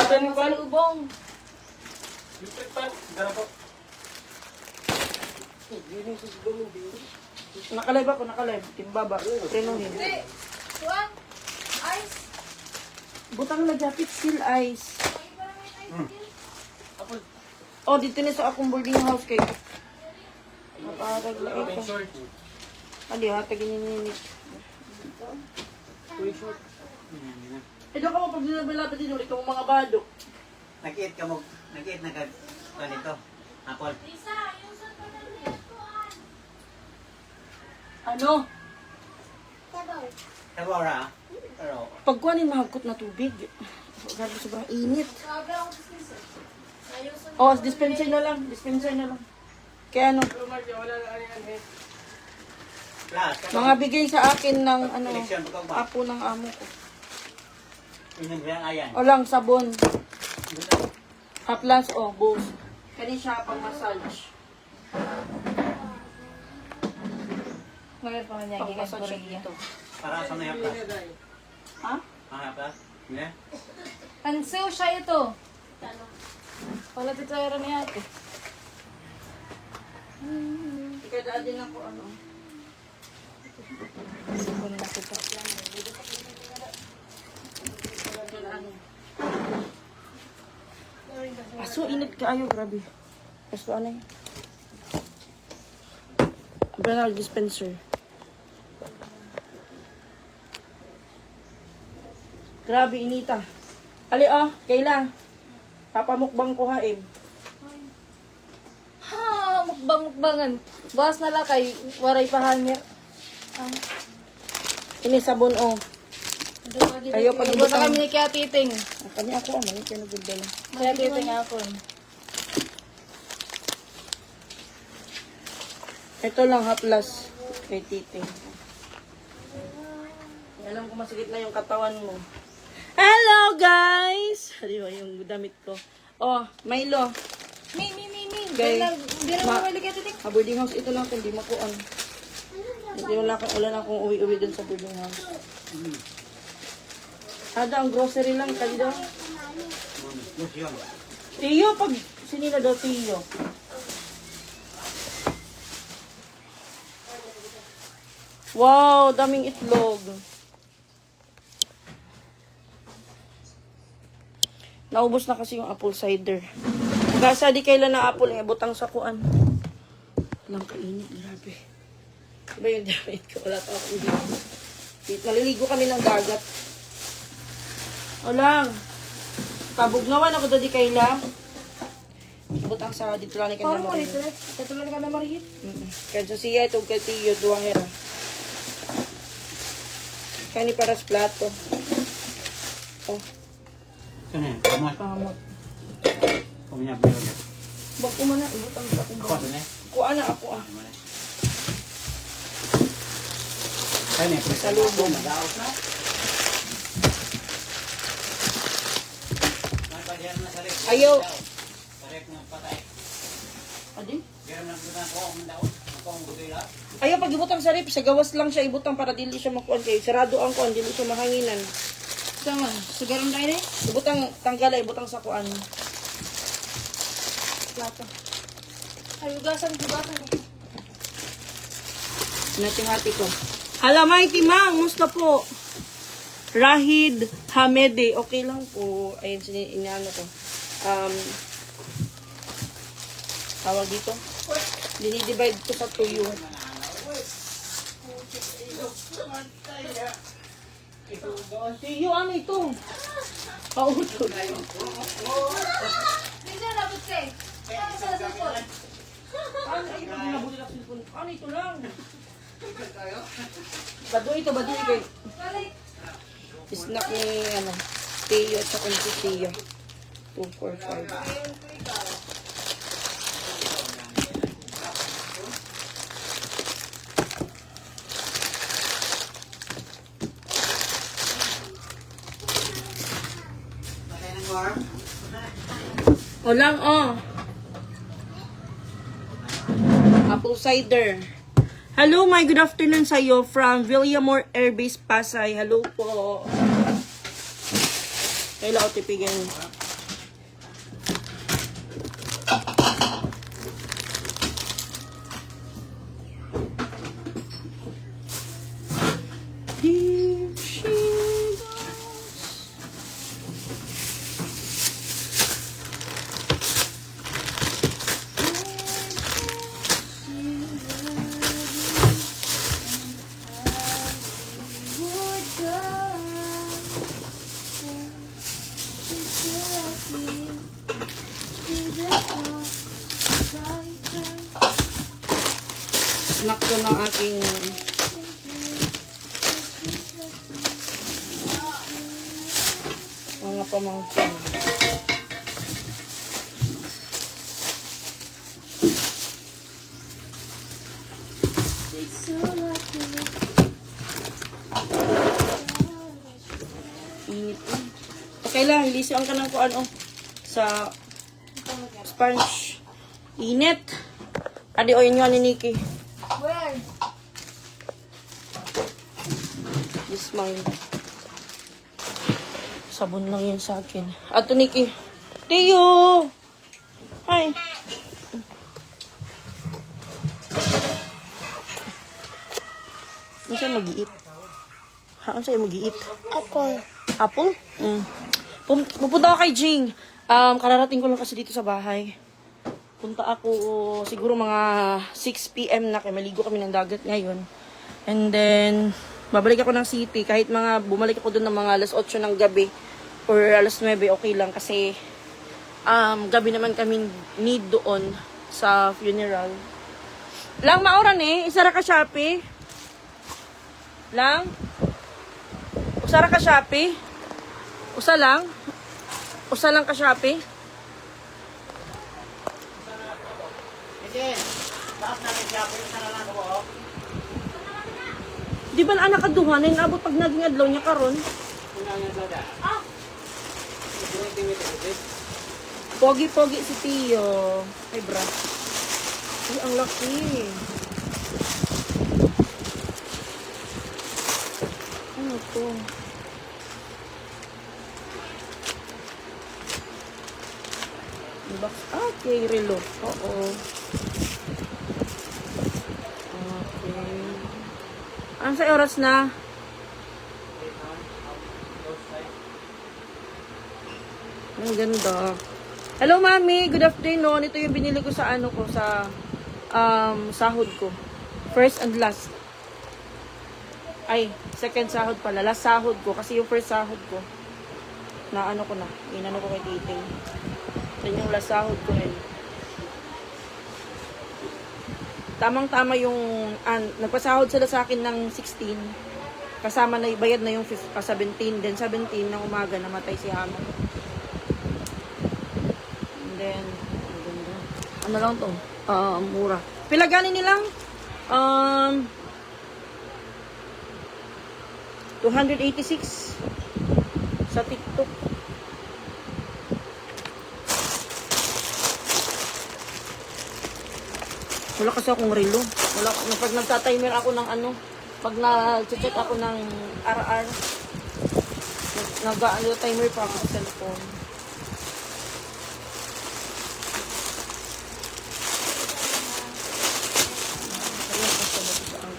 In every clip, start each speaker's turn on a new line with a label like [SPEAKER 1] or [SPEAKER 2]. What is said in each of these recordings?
[SPEAKER 1] Para masalubong.
[SPEAKER 2] Nakalive ako, nakalive. Timbaba. Trenuhin.
[SPEAKER 1] Hindi. Kuan. Ice.
[SPEAKER 2] Butang na japit, still ice.
[SPEAKER 1] Ay, parang may ice din.
[SPEAKER 2] Oh, dito na sa akong boarding house kay. Napatag na ito. Adi, hatagin niyo ninit. Ito ka mo pag dinabalaban din ulit itong mga badok.
[SPEAKER 3] Nag-eat ka mo. Nag-eat na ka. Ganito. Apple.
[SPEAKER 1] Lisa, yung saan pa na rin? Kuan.
[SPEAKER 2] Ano?
[SPEAKER 3] Tabora. Pero,
[SPEAKER 2] Pagkuhanin mahagkot na tubig. Grabe sobrang init.
[SPEAKER 1] Sabi ako sa dispenser. Ayusin mo.
[SPEAKER 2] Oh, dispenser na lang. Dispenser na lang. Kaya ano,
[SPEAKER 3] plus.
[SPEAKER 2] mga bigay sa akin ng ano,
[SPEAKER 3] Eleksyon, pagkakba.
[SPEAKER 2] apo ng amo ko.
[SPEAKER 3] Inyong bilang ayan.
[SPEAKER 2] O lang, sabon. Haplas, oh, boost. Kani siya pang massage.
[SPEAKER 1] Ngayon pa niya,
[SPEAKER 2] Pang
[SPEAKER 1] gigas ko
[SPEAKER 2] massage
[SPEAKER 3] ya.
[SPEAKER 1] rin
[SPEAKER 2] dito.
[SPEAKER 3] Para sa mga plus.
[SPEAKER 2] Ha?
[SPEAKER 3] Mga plus. Hindi?
[SPEAKER 1] Pansiw siya ito. Palapit sa era ni ate.
[SPEAKER 2] Ikadaan din ako ano.
[SPEAKER 1] Sabon na kita.
[SPEAKER 2] Aso, init ka ayo, grabe. Aso, ano yun? Banal dispenser. Grabe, inita. Ali, oh, Kayla. Papamukbang ko haim.
[SPEAKER 1] Ha, mukbang-mukbangan. Bukas na lang kay waray pa hangir.
[SPEAKER 2] Ini sabon, oh. Kayo, pag
[SPEAKER 1] Ibo na
[SPEAKER 2] ibutang-
[SPEAKER 1] kami ni Kaya Titing.
[SPEAKER 2] Kani ako, mali kayo nagdala.
[SPEAKER 1] Kaya Titing ako.
[SPEAKER 2] Ito lang, haplas. Kay Tite. Alam ko masigit na yung katawan mo. Hello, guys! Di ba yung damit ko? Oh, Milo.
[SPEAKER 1] Mi.
[SPEAKER 2] Gay.
[SPEAKER 1] Hindi na
[SPEAKER 2] Ma-
[SPEAKER 1] mawali Kaya Titing.
[SPEAKER 2] Sa boarding house, ito lang kung di makuan. Hindi wala akong uwi-uwi dun sa boarding house. Ada, ang grocery lang, kali daw.
[SPEAKER 3] Museum.
[SPEAKER 2] Tiyo, pag sinila daw Tiyo. Wow, daming itlog. Naubos na kasi yung apple cider. Gasa di kailan na apple eh, butang sa kuan. Walang kainit, grabe. Diba yung damit ko? Wala pa akong dito. Naliligo kami ng dagat. Walang. Kabugnawan ako doon di kaila. Butang sa dito lang ni
[SPEAKER 1] Paano
[SPEAKER 2] kanya
[SPEAKER 1] mo dito? Katulad ka na Marie?
[SPEAKER 2] Kaya sa siya itong kay Tiyo, duwang hera. Kani paras plato. Oh,
[SPEAKER 3] Ito na yan. Kamot.
[SPEAKER 2] pamot.
[SPEAKER 3] Kuminya bilo.
[SPEAKER 2] Bag ko man na, ibutang sa akong
[SPEAKER 3] Ako
[SPEAKER 2] bag.
[SPEAKER 3] ito na.
[SPEAKER 2] Kuha na ako ah.
[SPEAKER 3] Kaya na.
[SPEAKER 2] Salubong.
[SPEAKER 3] Madaos na. Magpagyan na sa rep.
[SPEAKER 2] Ayaw.
[SPEAKER 3] Sa rep ng patay.
[SPEAKER 2] Adi?
[SPEAKER 3] Pero nagbutan ko ang daon. Ako ang butila.
[SPEAKER 2] Ayaw pag ibutang sa rip, sa gawas lang siya ibutang para dili siya makuan kay sarado ang kuan, dili siya mahanginan.
[SPEAKER 1] Sama. Sugaran tayo eh.
[SPEAKER 2] Ibutang tanggala, ibutang sa kuan. Plato.
[SPEAKER 1] Ay, hugasan.
[SPEAKER 2] Nating-hati ko. Hala, Mighty Mang, musta po? Rahid Hamede, okay lang po. Ayun, inaano ko. Tawag dito. Dinidivide ko sa tuyo. Tuyo, ano ito? Pautod.
[SPEAKER 1] Minsan labot ka eh. Ano sa lasapon?
[SPEAKER 2] Ano ito? Ginabuti na cellphone. Ano ito lang? Bado ito, bado ito.
[SPEAKER 1] Balik.
[SPEAKER 2] Snack ni, ano, Tiyo at saka si Tiyo. 245.
[SPEAKER 3] Patay ng warm.
[SPEAKER 2] O lang, oh. Apple cider. Hello, my good afternoon sa'yo from Villamor Air Base, Pasay. Hello po. Kailan ko tipigan. Snack ko ng aking mga pamangkin. Init eh. Okay lang, lisian ka ng kuan sa sponge. Init. Adi o yun ni Nikki.
[SPEAKER 1] Where?
[SPEAKER 2] This mine. Sabon lang yun sa akin. Ato Nikki. Tiyo! Hi. Ano siya mag-iit? Ano siya mag-iit?
[SPEAKER 1] Apple.
[SPEAKER 2] Apple? Pupunta ako kay Jing. Kararating ko lang kasi dito sa bahay. Punta ako siguro mga 6 p.m. na kaya maligo kami ng dagat ngayon. And then, babalik ako ng city. Kahit mga bumalik ako doon ng mga alas 8 ng gabi or alas 9, okay lang. Kasi gabi naman kami need doon sa funeral. Lang maoran eh. Isara ka Shopee. Lang. Usara ka Shopee. Usa lang. Usa lang ka Shopee.
[SPEAKER 3] Sige, taas na rin siya, pero sana lang ako.
[SPEAKER 2] Di ba na anak kaduhan na inabot pag naging adlaw niya karon? Pogi-pogi si Tio. Ay, bra. Ay, ang laki. Ano to? Box. Okay, relo. Oo. Okay. Ano sa oras na? Ang ganda. Hello, Mami. Good afternoon. Ito yung binili ko sa ano ko, sa sahod ko. First and last. Ay, second sahod pala. Last sahod ko. Kasi yung first sahod ko, na ano ko na. Inano ko kay Titing. Yan yung last sahod ko rin. Tamang-tama yung nagpasahod sila sa akin ng 16. Kasama na bayad na yung 17. Then 17 ng umaga namatay si Hamo. And then ano lang to? Mura. Pila ganin nilang? 286 sa TikTok. Wala kasi akong relo. Wala, pag nagta-timer ako ng ano, pag nag-check ako ng RR, nag-timer pa ako sa cellphone. Ayan, kasi ba sa ang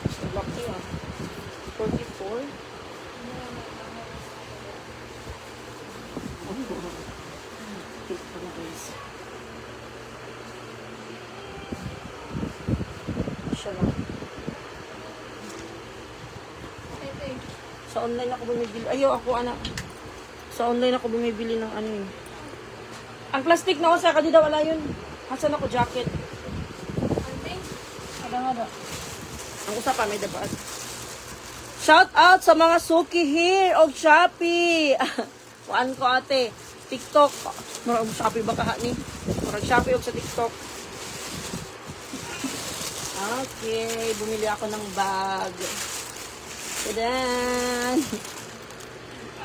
[SPEAKER 2] sa laki 44. Cake pa na guys. Siya lang. Sa online ako bumibili. Ayaw ako anak. Sa online ako bumibili ng ano eh. Ang plastic na usa ka di daw wala yun. Hasan ako jacket. Ada. Ang usa pa may dapat. Shout out sa mga suki here of Shopee. Kuan ko ate. TikTok. Murag Shopee ba kaha ni? Murag Shopee og sa TikTok. Okay, bumili ako ng bag. Tadan!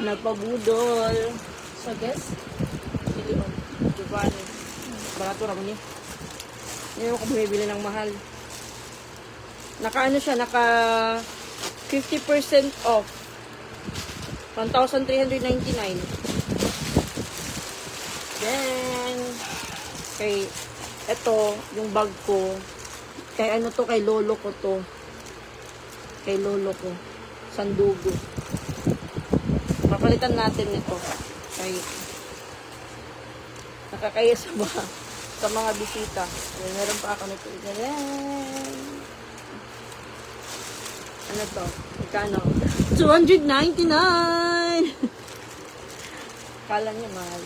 [SPEAKER 2] Nagpabudol.
[SPEAKER 1] So, guess?
[SPEAKER 2] Silion. Giovanni. Barato naman niya. Ngayon ako bumibili ng mahal. Naka ano siya, naka 50% off. 1,399. Then, kay, eto, yung bag ko. Kay ano to, kay lolo ko to. Kay lolo ko. Sandugo. Papalitan natin ito. Kay nakakaya sa mga bisita. Ayan, meron pa ako nito. Ayan. Ano to? Magkano? 299! Kala niya mahal.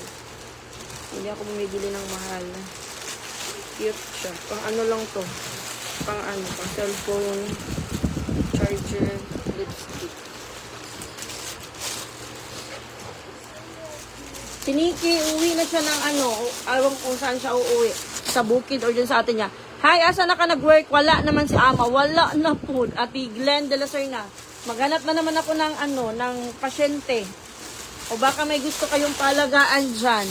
[SPEAKER 2] Hindi ako bumibili ng mahal. Cute siya. Pang ano lang to. Pang ano, pang cellphone, charger, lipstick. Si Nikki, uwi na siya ng ano, alam kung saan siya uuwi. Sa bukid or dyan sa atin niya. Hi, asa na ka nag-work? Wala naman si Ama. Wala na po. Ati Glenn de la Serna. Maghanap na naman ako ng ano, ng pasyente. O baka may gusto kayong palagaan dyan.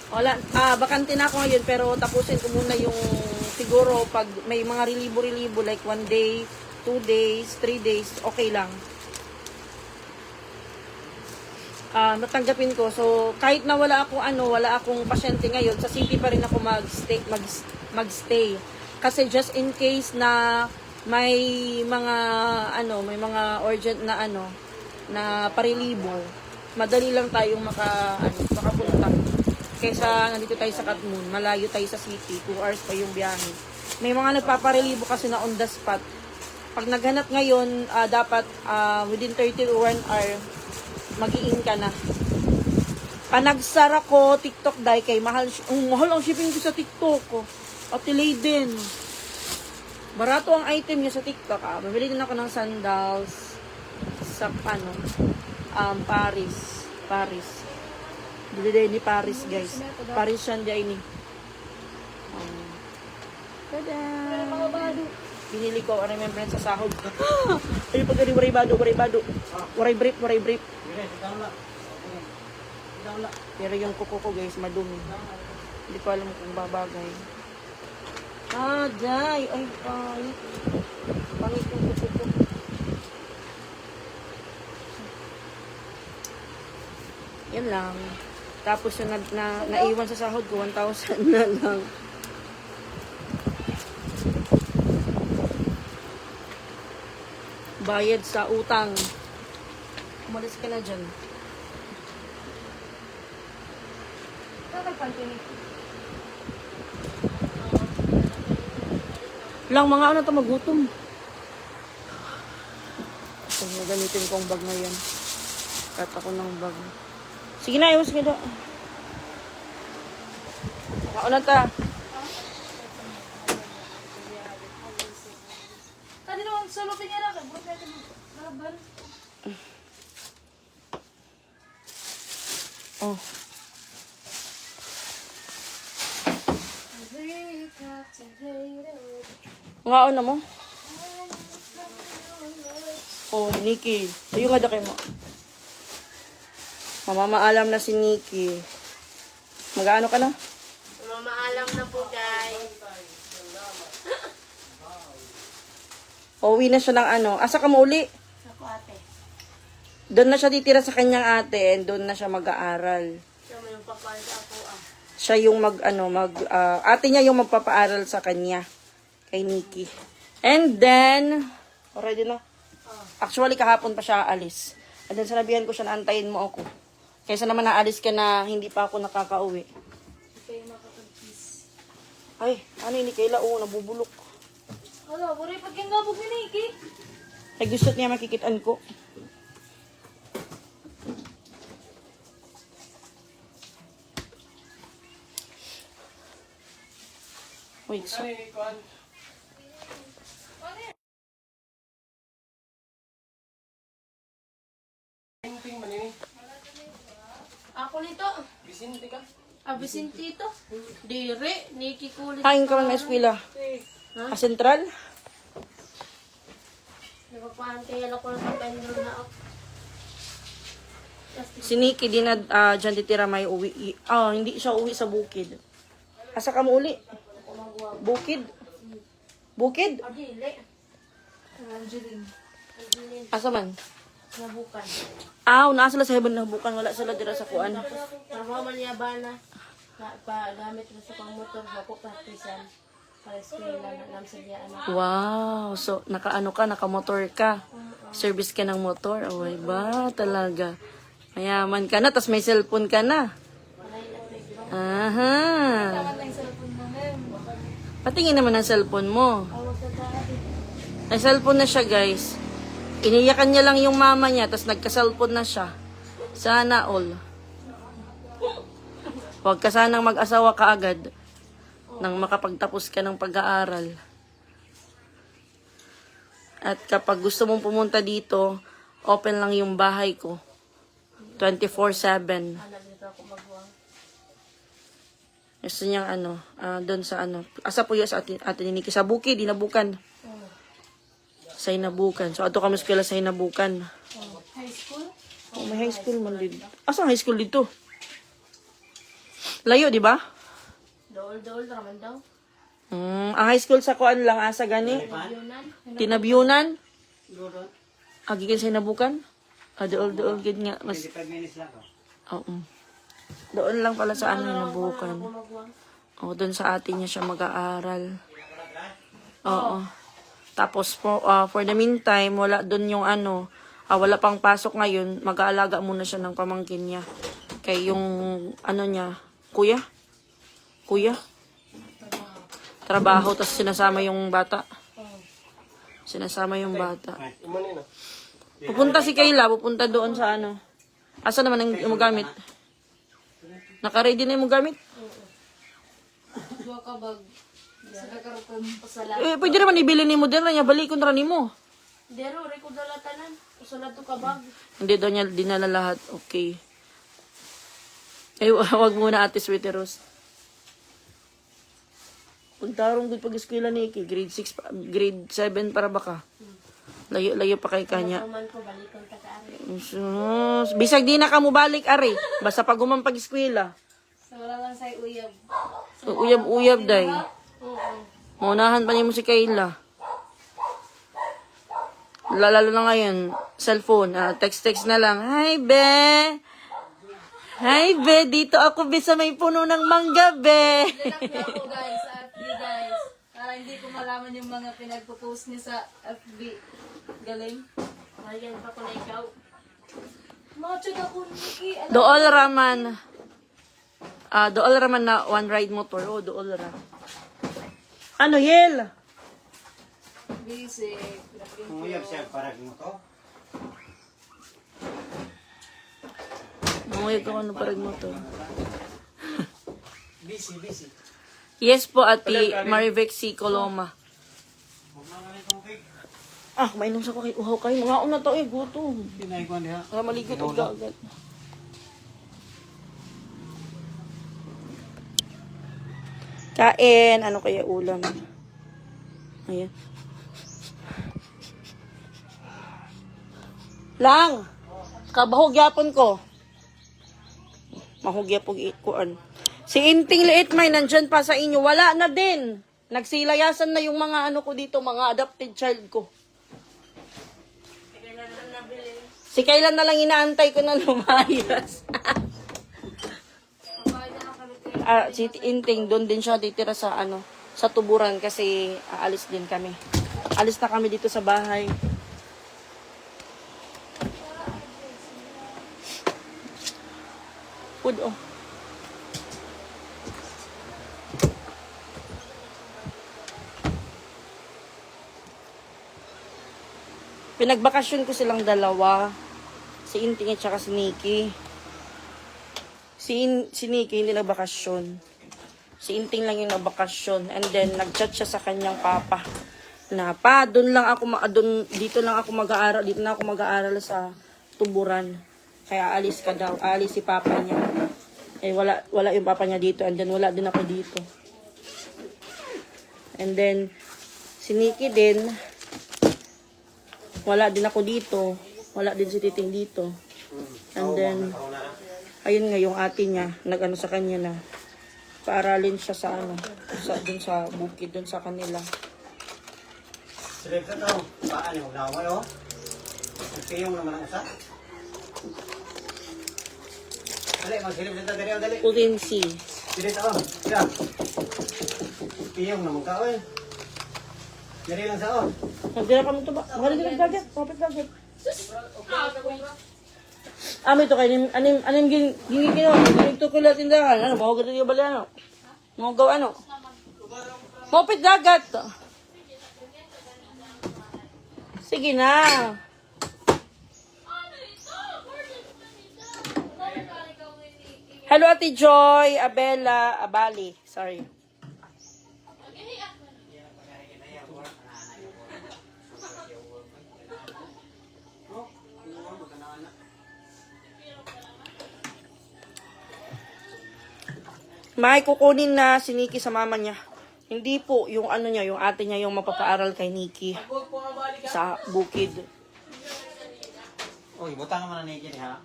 [SPEAKER 2] Wala, bakante na ako ngayon pero tapusin ko muna yung siguro pag may mga relibo-relibo like 1 day, 2 days, 3 days, okay lang. Natanggapin ko. So, kahit na wala akong pasyente ngayon, sa city pa rin ako magstay. Kasi just in case na may mga urgent na na parilibo, madali lang tayong makapunta. Kaysa nandito tayo sa Katmon, malayo tayo sa city, 2 hours pa yung biyahe. May mga nagpaparelibo kasi na on the spot. Pag naghanap ngayon, dapat within 30 to 1 hour, mag-i-in ka na. Panagsara ko, TikTok dahil kay mahal ang shipping ko sa TikTok ko. At delay din. Barato ang item niya sa TikTok. Mabili din ako ng sandals sa Paris. Bili din ni Paris, guys. Paris siya din ni. Tada! Binili ko, remembrance sa sahod. Ay, pag waray bado. Waray brief. Pero yung kuko ko, guys, madumi. Hindi ko alam kung babagay. Day! Ay, pangit. Pangit yung kuko ko. Yan lang. Tapos yung naiwan sa sahod ko, 1,000 na lang. Bayad sa utang. Umalis ka na dyan. Lang mga ano to magutom. So, nagamitin ko ang bag na yan. Kat ako ng bag. Sige na, iwas ka doon. Makauna ta.
[SPEAKER 1] Tadi naman sa lupin niya lang. Buat natin laban.
[SPEAKER 2] Oh. Ngaon na mo? Oh, Nikki. Tayo nga da kayo mo. Mamamaalam na si Nikki. Mag-ano ka na?
[SPEAKER 4] Mamaalam na po, guys.
[SPEAKER 2] Uwi na siya ng ano. Asa ka mo uli?
[SPEAKER 4] Ako, ate.
[SPEAKER 2] Doon na siya titira sa kanyang ate and doon na siya mag-aaral.
[SPEAKER 4] Siya mo yung papal sa ako,
[SPEAKER 2] Siya yung ate niya yung magpapaaral sa kanya. Kay Nikki. And then, already na. Actually, kahapon pa siya alis. And then, sinabihan ko siya na antayin mo ako. Kaysa naman naalis ka na hindi pa ako nakakauwi.
[SPEAKER 1] Kayo makakag-kiss.
[SPEAKER 2] Ay, ano yun ni Kayla? Oo, nabubulok.
[SPEAKER 1] Hala, buray pag yung gabog ni Nikki.
[SPEAKER 2] Ay, gusto niya makikitaan ko. Wait, so...
[SPEAKER 4] Ako nito.
[SPEAKER 3] Bisinte ka?
[SPEAKER 4] Vicentito. Dire, Nikki kulit.
[SPEAKER 2] Kain ka lang na eskwela. Sentral?
[SPEAKER 4] Nagpapahantay ako ng kapendro na ako.
[SPEAKER 2] Si Nikki din na dyan titira may uwi. Hindi siya uwi sa bukid. Asa ka mo uli? Bukid? Bukid?
[SPEAKER 4] Dili.
[SPEAKER 1] Angeline.
[SPEAKER 2] Asa man?
[SPEAKER 4] Nabukan.
[SPEAKER 2] Nasa sila sa heaven na bukan. Wala sila dira sa kuan.
[SPEAKER 4] Trabaho man niya ba na? Gamit na sa pang motor. Ako practicean. Para eskwela na lang sa diyan.
[SPEAKER 2] Wow. So, nakamotor ka. Service ka ng motor. Oh, ba? Talaga. Mayaman ka na, tas may cellphone ka na. Aha.
[SPEAKER 1] Tama lang yung cellphone mo, ma'am.
[SPEAKER 2] Patingin naman ang cellphone mo.
[SPEAKER 1] Tawag ka tayo.
[SPEAKER 2] May cellphone na siya, guys. Iniyakan niya lang yung mama niya, tas nagka-cellphone na siya. Sana all. Huwag ka sanang mag-asawa kaagad nang makapagtapos ka ng pag-aaral. At kapag gusto mong pumunta dito, open lang yung bahay ko. 24/7.
[SPEAKER 4] Dito ako magwang.
[SPEAKER 2] Gusto niyang doon sa asa po yun sa atin Niki. Sa Buki, dinabukan. Sa Inabukan. So, ato kami eskwela sa Inabukan.
[SPEAKER 4] High school?
[SPEAKER 2] Oh, may high school man dito. Asa high school dito? Layo, di ba?
[SPEAKER 4] Dool raman daw.
[SPEAKER 2] Ang high school sa kuan lang, asa gani?
[SPEAKER 4] Yunan.
[SPEAKER 2] Tinabyunan?
[SPEAKER 3] Doon.
[SPEAKER 2] Agigan sa Inabukan? Dool, gid nga. Mas,
[SPEAKER 3] 25 minutes lang.
[SPEAKER 2] oo. Doon lang pala sa Inabukan.
[SPEAKER 4] Ako magwang.
[SPEAKER 2] O, doon sa atin niya siya mag-aaral. Oo. Tapos, for the meantime, wala doon yung wala pang pasok ngayon, mag-aalaga muna siya ng pamangkin niya. Kay yung, niya, kuya? Trabaho, tapos sinasama yung bata. Sinasama yung bata. Pupunta si Kayla, pupunta doon sa Asa naman ang gamit? Naka-ready na yung gamit?
[SPEAKER 1] Dua ka bag. Sa kakarton. Pasala.
[SPEAKER 2] Pwede naman ibili ni mo din, niya balikon ra nimo.
[SPEAKER 4] Dero, record dala tanan. Usunod to kabag.
[SPEAKER 2] Hindi daw niya dinala lahat. Okay. Wag muna Ate Sweetie Rose. Pagtarong gud pag-eskwela ni Iki, grade 7 para baka. Layo pa kay kanya.
[SPEAKER 4] Tuman ko balikon ta ka ari.
[SPEAKER 2] Sus, bisag di na ka mo balik ari. Basta pag umang pag-eskwela.
[SPEAKER 1] So, wala lang sa uyab.
[SPEAKER 2] Uyab-uyab day.
[SPEAKER 4] Oo.
[SPEAKER 2] Maunahan pa niya mo si Kayla. Lalo na ngayon, cellphone, text na lang. Hi, be! Hi, be! Dito ako, be, sa may puno ng mangga, be!
[SPEAKER 1] Dilak niya ako, guys, sa FB, guys. Para hindi ko malaman yung mga pinagpo-post niya sa FB. Galing.
[SPEAKER 4] Ayan pa ko na ikaw.
[SPEAKER 1] Machod ako, Nikki.
[SPEAKER 2] Dool raman. Dool raman na one ride motor. Oh, dool ra. Ano, Yel?
[SPEAKER 1] Basic.
[SPEAKER 3] Umuyab siya para mo to.
[SPEAKER 2] Mamuyag ako ng parag motor.
[SPEAKER 3] Busy.
[SPEAKER 2] Yes po, Ate Marivexi Coloma. Mainom sa ko kay uhaw kayo. Mga una to gutom.
[SPEAKER 3] Pinay ko niya.
[SPEAKER 2] Mga maligot og agad. Kain. Ano kaya ulam? Ayan. Lang! Kabahog yapon ko. Mahugyapog kuan. Si Inting Liit may nandyan pa sa inyo. Wala na din. Nagsilayasan na yung mga ko dito, mga adopted child ko. Si kailan na lang inaantay ko na lumayas. Si Inting, doon din siya titira sa sa Tuburan kasi aalis din kami. Alis na kami dito sa bahay. Food, oh. Pinagbakasyon ko silang dalawa. Si Inting at saka si Nikki. Si Nikki hindi nagbakasyon. Si Inting lang yung nagbakasyon. And then, nag-chat siya sa kanyang papa. Na, pa, dito lang ako mag-aaral. Dito na ako mag-aaral sa Tuburan. Kaya alis ka daw. Alis si papa niya. Wala yung papa niya dito. And then, wala din ako dito. And then, si Nikki din, wala din ako dito. Wala din si Titing dito. And then, ayun nga yung ate niya, nag-ano sa kanya na, paaralin siya sa dun sa bukid, dun sa kanila.
[SPEAKER 3] Silip sa to. Paano? Laway oh. Piyong naman ang usa. Dali, magsilip sa to. Dali.
[SPEAKER 2] Urinsi.
[SPEAKER 3] Pilit ako. Siya. Piyong naman ka, oy. Dali lang sa o.
[SPEAKER 2] Nagdira kami ito ba? Mga rin nagdagat. Kapit dagat. Ami ito kayo. Anim gingin kayo. Ito ko lang tindahan. Ano? Mga ganito yung bali ano? Mga gawa ano? Kapit dagat. Sige na. Hello, Ate Joy, Abela, Abali. Sorry. May kukunin na si Nikki sa mama niya. Hindi po yung ano niya, yung ate niya yung mapapaaral kay Nikki sa bukid.
[SPEAKER 3] Uy, butang naman na Nikki ha.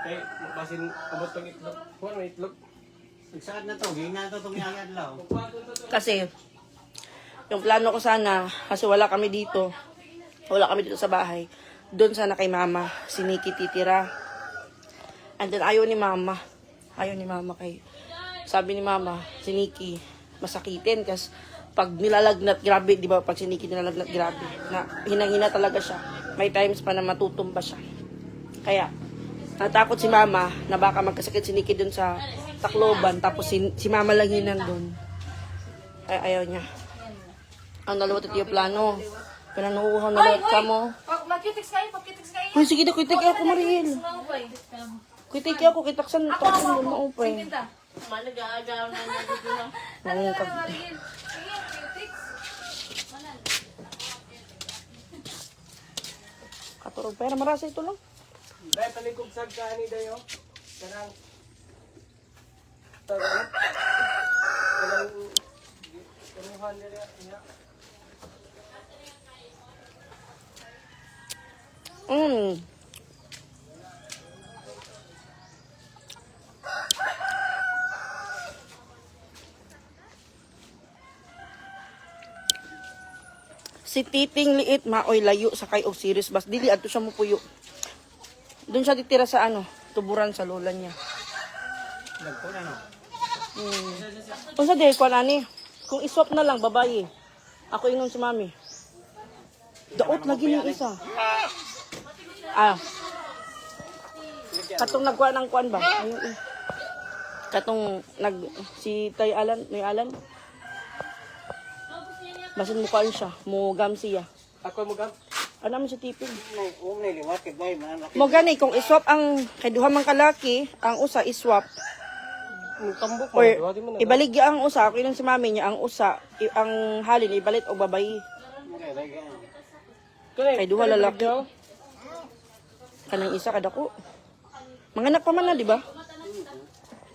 [SPEAKER 5] Eh, basin abot ng itlog. Kuha ng itlog.
[SPEAKER 3] Nagsaad na to, gawin na to itong yagad lang.
[SPEAKER 2] Kasi, yung plano ko sana, kasi wala kami dito sa bahay, doon sana kay mama, si Nikki titira. And then, ayaw ni mama kay, sabi ni mama, si Nikki, masakitin, kasi pag nilalagnat, grabe, di ba, pag si Nikki nilalagnat, grabe, na hinang-hina talaga siya. May times pa na matutumba siya. Kaya, natakot si mama na baka magkasakit si Nikki dun sa Tacloban, tapos si mama lang yun nandun. Ay, ayaw niya. Ang dalawa ito yung plano. Pinanuuhan na lahat ka mo.
[SPEAKER 1] Magkitiks kayo.
[SPEAKER 2] Uy, sige na, kuitik ako, Mariel.
[SPEAKER 1] Maupay.
[SPEAKER 2] Kuitik ako, kitaksan mo, maupay.
[SPEAKER 1] Pinta.
[SPEAKER 4] Nag-aagaw na niya dito lang.
[SPEAKER 2] Nangungkag.
[SPEAKER 1] Marigil. Sige, cutics.
[SPEAKER 2] Katurog pera, marasa ito lang.
[SPEAKER 5] Dahil talikog sa kani dayo. Kanang kanang kanuhan nila niya.
[SPEAKER 2] Si Titing liit, maoy layo sa kay og serious bas. Dili adto siya mo puyo. Doon siya titira sa ano, tuburan sa lola niya.
[SPEAKER 3] Lagpo na no.
[SPEAKER 2] Kung sa dahil ko nani, kung iswap na lang, babae. Ako ingon si mami. Daot lagi ng isa. Katong nagkuha ng kuan ba? Ayun, katong si Tay Alan, Noy Alan. Basin mo kuan siya, mo gam siya.
[SPEAKER 5] Ako mo gam.
[SPEAKER 2] Ano man si tipin?
[SPEAKER 3] Umay liwat kay boy man.
[SPEAKER 2] Mo gani kung iswap ang kay duha man kalaki, ang usa iswap.
[SPEAKER 5] Tambok mo.
[SPEAKER 2] Or
[SPEAKER 5] Di mo na.
[SPEAKER 2] ibaligya ang usa, ako yun si mami niya, ang usa, ang halin ibalit og babayi. Kay duha lalaki. Kanang isa kada ko. Manganak pa man na, di ba?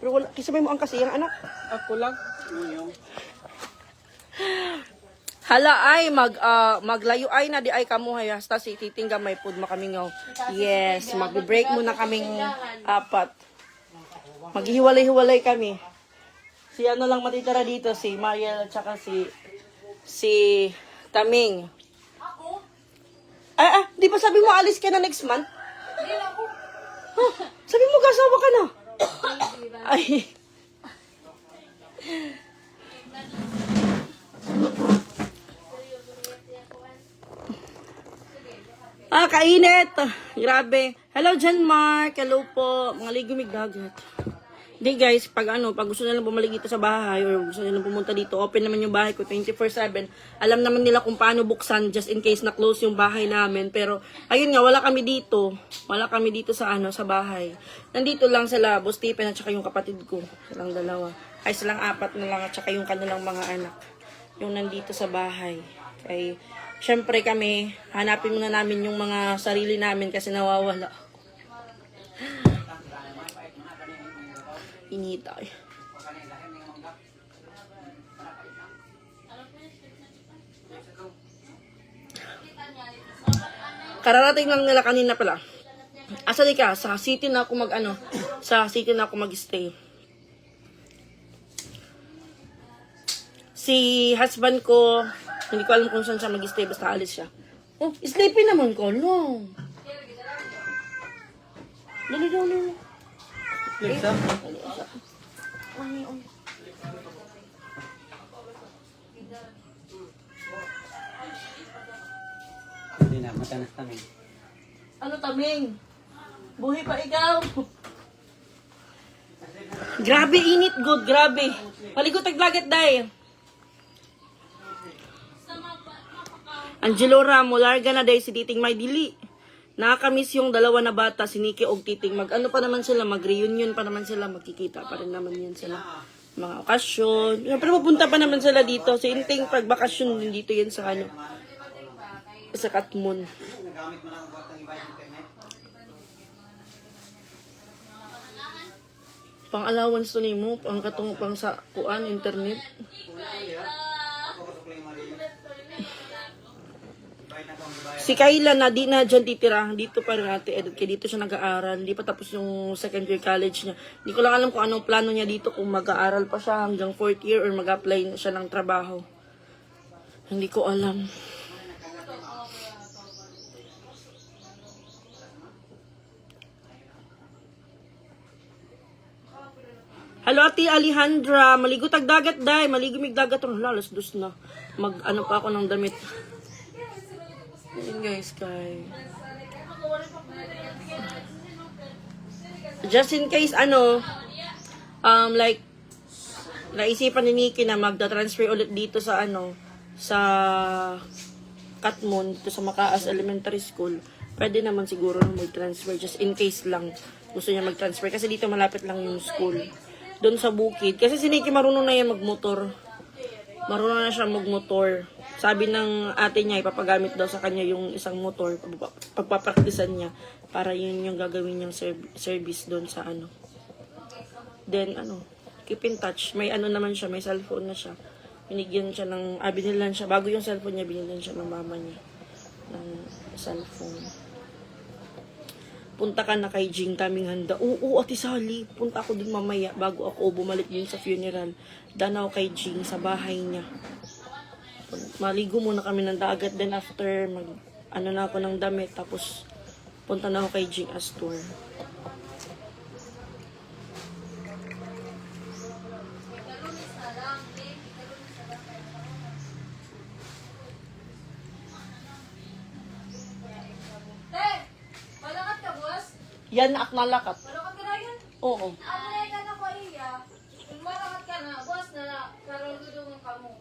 [SPEAKER 2] Pero wala, kisabay mo ang kasi ang anak.
[SPEAKER 5] Ako lang.
[SPEAKER 2] Hala ay maglayo ay na di ay kamo hayasta si titing gamay pud makamingaw. Yes, mag-break muna kaming apat. Maghihiwalay-hiwalay kami. Si ano lang matitira dito, si Mariel at saka si Taming.
[SPEAKER 1] Ako?
[SPEAKER 2] Di ba sabi mo alis ka na next month?
[SPEAKER 1] Hindi na ako.
[SPEAKER 2] Huh, sabi mo kasawa ka na. Ay. Kainit. Grabe. Hello, John Mark. Hello po. Mga ligumig dagat. Di guys, pag gusto nilang bumalik dito sa bahay or gusto nilang pumunta dito, open naman yung bahay ko 24/7. Alam naman nila kung paano buksan just in case na close yung bahay namin. Pero ayun nga, wala kami dito. Wala kami dito sa sa bahay. Nandito lang sila, Boss Stephen at saka yung kapatid ko. Silang dalawa. Ay, silang apat na lang at saka yung kanilang mga anak. Yung nandito sa bahay. Kay syempre kami, hanapin muna namin yung mga sarili namin kasi nawawala. Inita eh. Kararating lang nila kanina pala. Asa di ka? Sa city na ako sa city na ako mag-stay. Si husband ko, hindi ko alam kung saan siya mag-stay, basta alis siya. Oh, sleepy naman ko, no. Dali.
[SPEAKER 3] Lisa.
[SPEAKER 2] Ay.
[SPEAKER 3] Hindi na, matanas kami.
[SPEAKER 2] Ano taming? Buhay pa ikaw. Grabe init, good, grabe. Paligot taglagat day. Angelo Ramo, larga na day si Titing May dili. Nakakamiss yung dalawa na bata, si Nikki og Titing. Mag-ano pa naman sila, mag-reunion pa naman sila, magkikita pa rin naman yan sila. Mga okasyon. Pero pupunta pa naman sila dito. Si Inting, pag bakasyon din dito yan sa ano. Sa Katmon.
[SPEAKER 3] Nagamit mo lang ang buhat ng iba yung internet.
[SPEAKER 2] Pang allowance to nimo, pang katong pang sa kuan internet. Si Kayla na di na dyan titira, dito pa rin ate Edit, kaya dito siya nag-aaral, hindi pa tapos yung second year college niya. Hindi ko lang alam kung anong plano niya dito, kung mag-aaral pa siya hanggang 4th year or mag-apply siya ng trabaho. Hindi ko alam. Hello, Ate Alejandra. Maligo tag dagat, day. Maligo mig dagat. Alas dos na. Mag-ano pa ako ng damit. Ayun, guys, kay... Just in case, like, naisipan ni Nikki na magda-transfer ulit dito sa, sa Katmon, dito sa Makaas Elementary School. Pwede naman siguro na mag-transfer. Just in case lang gusto niya mag-transfer. Kasi dito malapit lang yung school. Doon sa bukid. Kasi si Nikki marunong na yan magmotor. Marunong na siya magmotor. Sabi ng ate niya, ipapagamit daw sa kanya yung isang motor. Pagpapraktisan niya. Para yun yung gagawin niyang service doon sa Then, keep in touch. May naman siya, may cellphone na siya. Binigyan siya ng, binilan siya. Bago yung cellphone niya, binilan siya ng mama niya. Ng cellphone. Punta ka na kay Jing, kaming handa. Oo, Ate Sally. Punta ako dun mamaya bago ako bumalik din sa funeral. Danaw kay Jing sa bahay niya. Maligo muna kami ng dagat. Then after, na ako ng damit. Tapos, punta na ako kay Jing Astor. Yan na nalakat.
[SPEAKER 1] Malakat ka na yun?
[SPEAKER 2] Oo.
[SPEAKER 1] Ano na yan ako iya? Kung malakat ka na, buwas na na. Pero dudungan ka mo.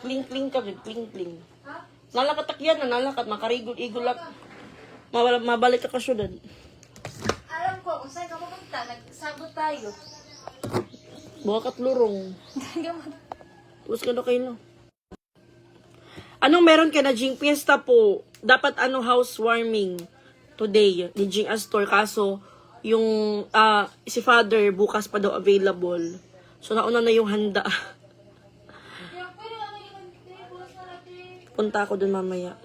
[SPEAKER 2] Kling-kling kami, kling-kling.
[SPEAKER 1] Ha?
[SPEAKER 2] Nalakat yan na nalakat. Makarigol-igol lang. Mabalik ka syudad.
[SPEAKER 1] Alam ko, kung saan ka pupunta, nagsabot tayo.
[SPEAKER 2] Buwakat lurong. Tapos ka na kayo. Anong meron ka na, Jing? Fiesta po. Dapat housewarming today ni Jing Astor. Kaso, yung si father bukas pa daw available. So, nauna na yung handa. Punta ako dun mamaya.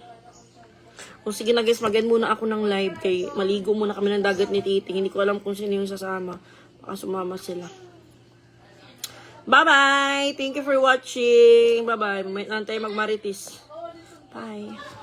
[SPEAKER 2] O sige na guys, mag-end muna ako ng live. Kay maligo muna kami ng dagat ni Titing. Hindi ko alam kung sino yung sasama. Baka sumama sila. Bye-bye! Thank you for watching. Bye-bye. Mamaya na tayo magmaritis. Bye.